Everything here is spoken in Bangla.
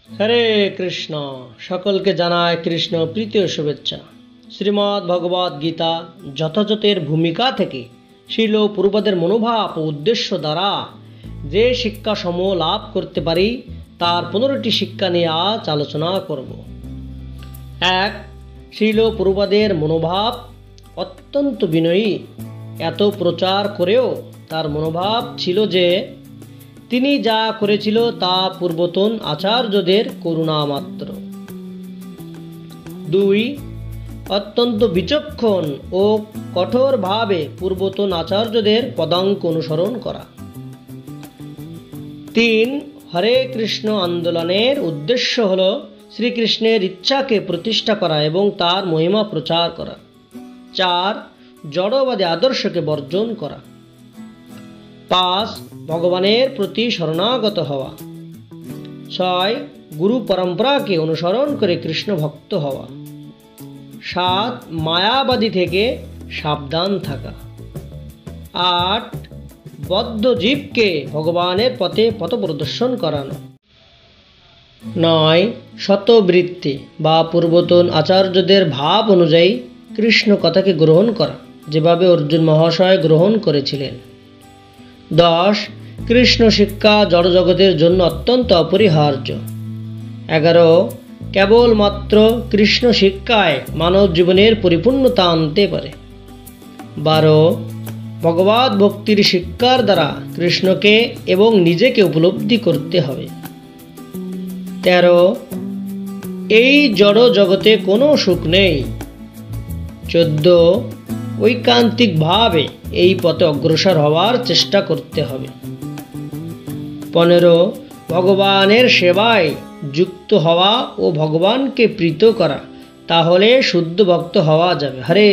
হরে কৃষ্ণ। সকলকে জানায় কৃষ্ণ প্রীতি ও শুভেচ্ছা। শ্রীমদ্ ভগবদ গীতা যথাযথের ভূমিকা থেকে শিল পূর্বদের মনোভাব ও উদ্দেশ্য দ্বারা যে শিক্ষা সমূহ লাভ করতে পারি তার 15টি শিক্ষা নিয়ে আজ আলোচনা করব। 1. শিল পূর্বদের মনোভাব অত্যন্ত বিনয়ী। এত প্রচার করেও তার মনোভাব ছিল যে তিনি যা করেছিল তা পূর্বতন আচার্যদের করুণা মাত্র। 2. অত্যন্ত বিচক্ষণ ও কঠোরভাবে পূর্বতন আচার্যদের পদাঙ্ক অনুসরণ করা। 3. হরে কৃষ্ণ আন্দোলনের উদ্দেশ্য হল শ্রীকৃষ্ণের ইচ্ছাকে প্রতিষ্ঠা করা এবং তার মহিমা প্রচার করা। 4. জড়বাদী আদর্শকে বর্জন করা। 5. ভগবানের প্রতি শরণাগত হওয়া। 6. গুরু পরম্পরাকে অনুসরণ করে কৃষ্ণ ভক্ত হওয়া। 7. মায়াবাদী থেকে সাবধান থাকা। 8. বদ্ধ জীবকে ভগবানের পথে পথপ্রদর্শন করানো। 9. শতবৃত্তি বা পূর্বতন আচার্যদের ভাব অনুযায়ী কৃষ্ণ কথাকে গ্রহণ করা, যেভাবে অর্জুন মহাশয় গ্রহণ করেছিলেন। 10. কৃষ্ণ শিক্ষা জড়জগতের জন্য অত্যন্ত অপরিহার্য। 11. কেবলমাত্র কৃষ্ণ শিক্ষায় মানব জীবনের পরিপূর্ণতা আনতে পারে। 12. ভগবদ ভক্তির শিক্ষার দ্বারা কৃষ্ণকে এবং নিজেকে উপলব্ধি করতে হবে। 13. এই জড় জগতে কোনো সুখ নেই। 14. ঐকান্তিকভাবে এই পথে অগ্রসর হওয়ার চেষ্টা করতে হবে। 15. ভগবানের সেবায় যুক্ত হওয়া ও ভগবানকে প্রীত করা, তাহলে শুদ্ধ ভক্ত হওয়া যাবে। হরে